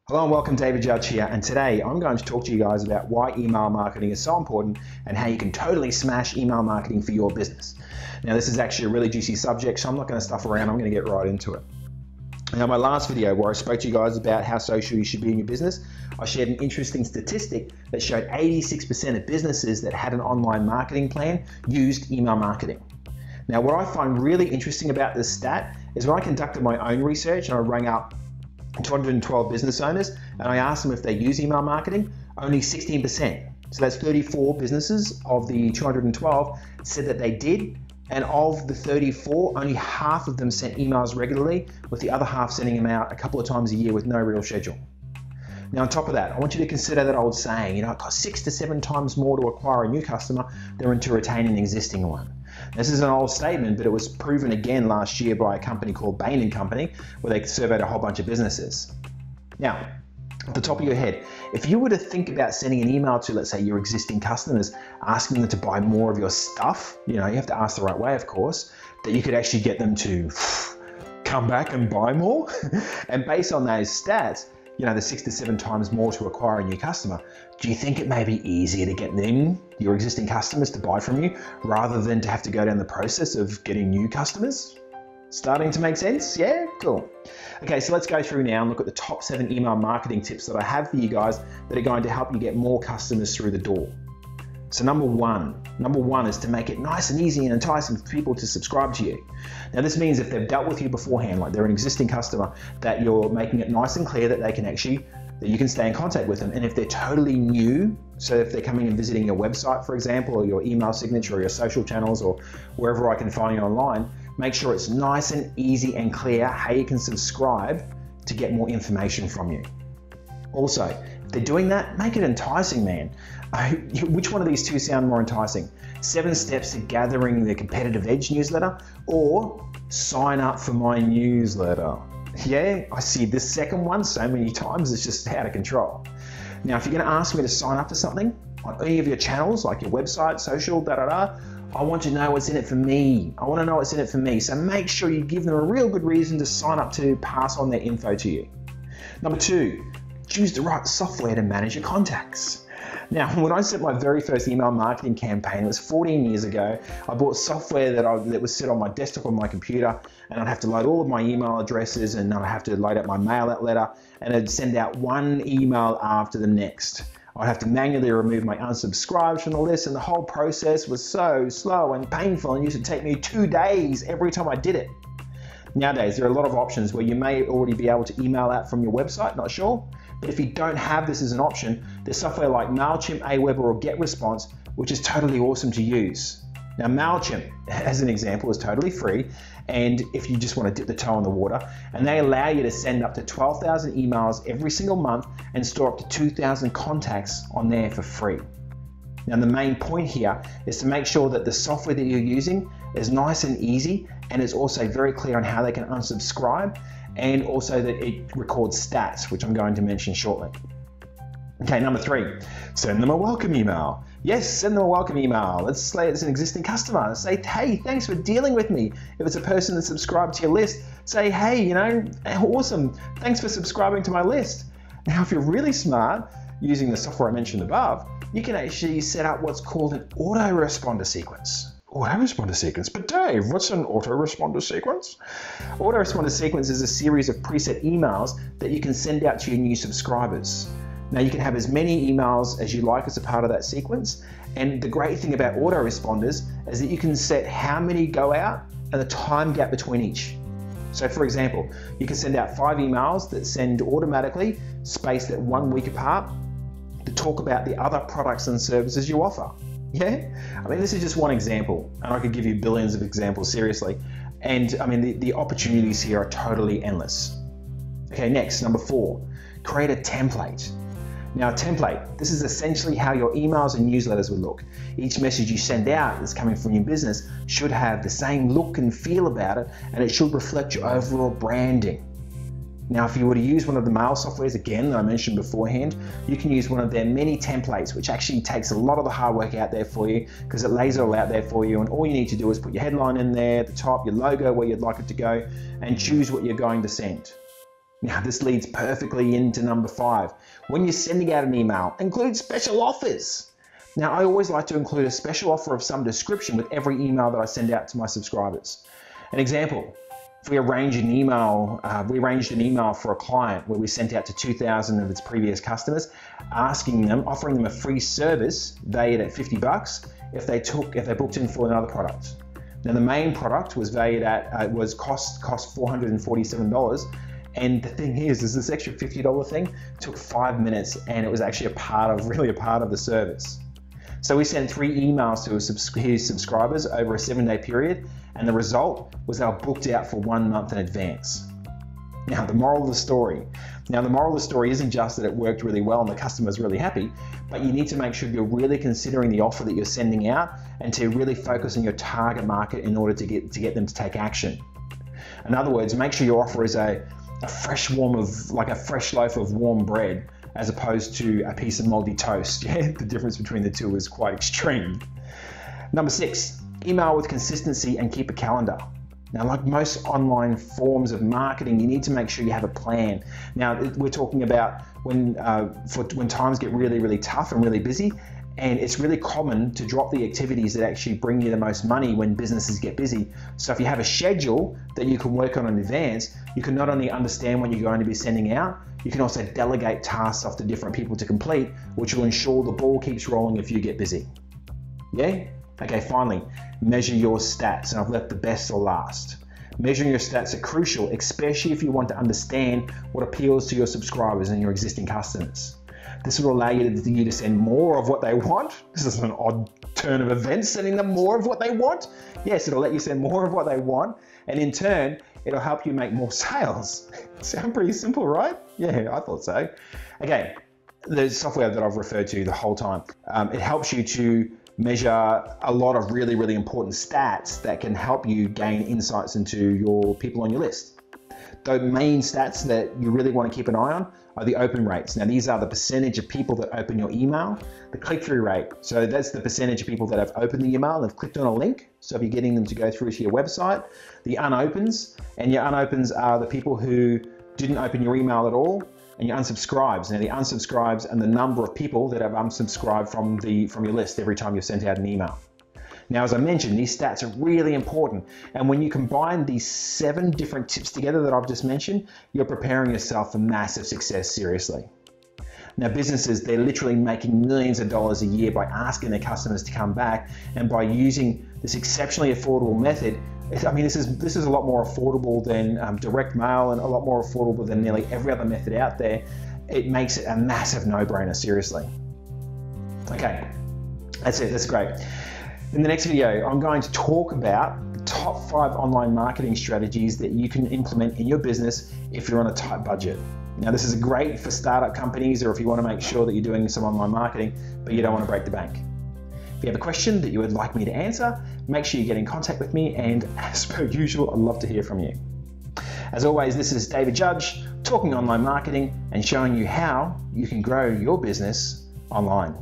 Hello and welcome, David Judge here, and today I'm going to talk to you guys about why email marketing is so important and how you can totally smash email marketing for your business. Now this is actually a really juicy subject, so I'm not going to stuff around, I'm going to get right into it. Now my last video where I spoke to you guys about how social you should be in your business, I shared an interesting statistic that showed 86% of businesses that had an online marketing plan used email marketing. Now what I find really interesting about this stat is when I conducted my own research and I rang up 212 business owners and I asked them if they use email marketing, only 16%. So that's 34 businesses of the 212 said that they did, and of the 34, only half of them sent emails regularly, with the other half sending them out a couple of times a year with no real schedule. Now on top of that, I want you to consider that old saying, it costs 6 to 7 times more to acquire a new customer than to retain an existing one. This is an old statement, but it was proven again last year by a company called Bain & Company, where they surveyed a whole bunch of businesses. Now, at the top of your head, if you were to think about sending an email to, let's say, your existing customers, asking them to buy more of your stuff, you have to ask the right way, of course, that you could actually get them to come back and buy more. And based on those stats, the 6 to 7 times more to acquire a new customer, do you think it may be easier to get them, your existing customers, to buy from you rather than to have to go down the process of getting new customers? Starting to make sense? Yeah? Cool. Okay, so let's go through now and look at the top 7 email marketing tips that I have for you guys that are going to help you get more customers through the door. So number one is to make it nice and easy and enticing for people to subscribe to you. Now this means if they've dealt with you beforehand, like they're an existing customer, that you're making it nice and clear that that you can stay in contact with them. And if they're totally new, so if they're coming and visiting your website, for example, or your email signature or your social channels or wherever I can find you online, make sure it's nice and easy and clear how you can subscribe to get more information from you. Also, if they're doing that, make it enticing, man. Which one of these two sound more enticing? 7 steps to gathering the competitive edge newsletter, or sign up for my newsletter? Yeah, I see this second one so many times, it's just out of control. Now, if you're going to ask me to sign up for something on any of your channels, like your website, social, I want to know what's in it for me. I want to know what's in it for me. So make sure you give them a real good reason to sign up to pass on their info to you. Number 2, choose the right software to manage your contacts. Now, when I set my very first email marketing campaign, it was 14 years ago, I bought software that was set on my desktop on my computer, and I'd have to load all of my email addresses, and I'd have to load up my mail out letter, and I'd send out one email after the next. I'd have to manually remove my unsubscribes from the list, and the whole process was so slow and painful and used to take me 2 days every time I did it. Nowadays, there are a lot of options where you may already be able to email out from your website, not sure. But if you don't have this as an option, there's software like MailChimp, Aweber, or GetResponse, which is totally awesome to use. Now MailChimp, as an example, is totally free, and if you just want to dip the toe in the water, and they allow you to send up to 12,000 emails every single month and store up to 2,000 contacts on there for free. Now the main point here is to make sure that the software that you're using is nice and easy, and is also very clear on how they can unsubscribe, and also that it records stats, which I'm going to mention shortly. Okay, number 3, send them a welcome email. Yes, send them a welcome email. Let's say it's an existing customer. Say, hey, thanks for dealing with me. If it's a person that subscribed to your list, say, hey, awesome, thanks for subscribing to my list. Now, if you're really smart, using the software I mentioned above, you can actually set up what's called an autoresponder sequence. Autoresponder sequence? But Dave, what's an autoresponder sequence? Autoresponder sequence is a series of preset emails that you can send out to your new subscribers. Now you can have as many emails as you like as a part of that sequence, and the great thing about autoresponders is that you can set how many go out and the time gap between each. So for example, you can send out 5 emails that send automatically, spaced at 1 week apart, to talk about the other products and services you offer. Yeah, this is just one example, and I could give you billions of examples, seriously. And the opportunities here are totally endless. Okay, next, number 4, create a template. Now a template, this is essentially how your emails and newsletters would look. Each message you send out that's coming from your business should have the same look and feel about it, and it should reflect your overall branding. Now, if you were to use one of the mail softwares, again, that I mentioned beforehand, you can use one of their many templates, which actually takes a lot of the hard work out there for you, because it lays it all out there for you, and all you need to do is put your headline in there at the top, your logo where you'd like it to go, and choose what you're going to send. Now, this leads perfectly into number 5. When you're sending out an email, include special offers. Now, I always like to include a special offer of some description with every email that I send out to my subscribers. An example, if we arranged an email for a client where we sent out to 2,000 of its previous customers, offering them a free service valued at $50 if they booked in for another product. Now, the main product was valued at cost $447. And the thing is this extra $50 thing took 5 minutes, and it was actually a part of the service. So we sent 3 emails to his subscribers over a 7-day period, and the result was they were booked out for 1 month in advance. Now, the moral of the story isn't just that it worked really well and the customer's really happy, but you need to make sure you're really considering the offer that you're sending out and to really focus on your target market in order to get them to take action. In other words, make sure your offer is a fresh loaf of warm bread as opposed to a piece of moldy toast. Yeah, the difference between the two is quite extreme. Number 6, email with consistency and keep a calendar. Now, like most online forms of marketing, you need to make sure you have a plan. Now, we're talking about when times get really, really tough and really busy, and it's really common to drop the activities that actually bring you the most money when businesses get busy. So if you have a schedule that you can work on in advance, you can not only understand what you're going to be sending out, you can also delegate tasks off to different people to complete, which will ensure the ball keeps rolling if you get busy. Yeah? Okay, finally, measure your stats, and I've left the best for last. Measuring your stats are crucial, especially if you want to understand what appeals to your subscribers and your existing customers. This will allow you to send more of what they want. This is an odd turn of events, sending them more of what they want. Yes, it'll let you send more of what they want, and in turn, it'll help you make more sales. Sound pretty simple, right? Yeah, I thought so. Okay, the software that I've referred to the whole time, it helps you to measure a lot of really, really important stats that can help you gain insights into your people on your list. The main stats that you really want to keep an eye on are the open rates. Now, these are the percentage of people that open your email, the click-through rate. So that's the percentage of people that have opened the email and have clicked on a link. So if you're getting them to go through to your website, the unopens, and your unopens are the people who didn't open your email at all, and your unsubscribes. Now, the unsubscribes and the number of people that have unsubscribed from your list every time you've sent out an email. Now, as I mentioned, these stats are really important. And when you combine these 7 different tips together that I've just mentioned, you're preparing yourself for massive success, seriously. Now, businesses, they're literally making millions of dollars a year by asking their customers to come back, and by using this exceptionally affordable method. I mean, this is a lot more affordable than direct mail, and a lot more affordable than nearly every other method out there. It makes it a massive no-brainer, seriously. Okay, that's it, that's great. In the next video, I'm going to talk about the top 5 online marketing strategies that you can implement in your business if you're on a tight budget. Now, this is great for startup companies, or if you want to make sure that you're doing some online marketing, but you don't want to break the bank. If you have a question that you would like me to answer, make sure you get in contact with me, and as per usual, I'd love to hear from you. As always, this is David Judge, talking online marketing and showing you how you can grow your business online.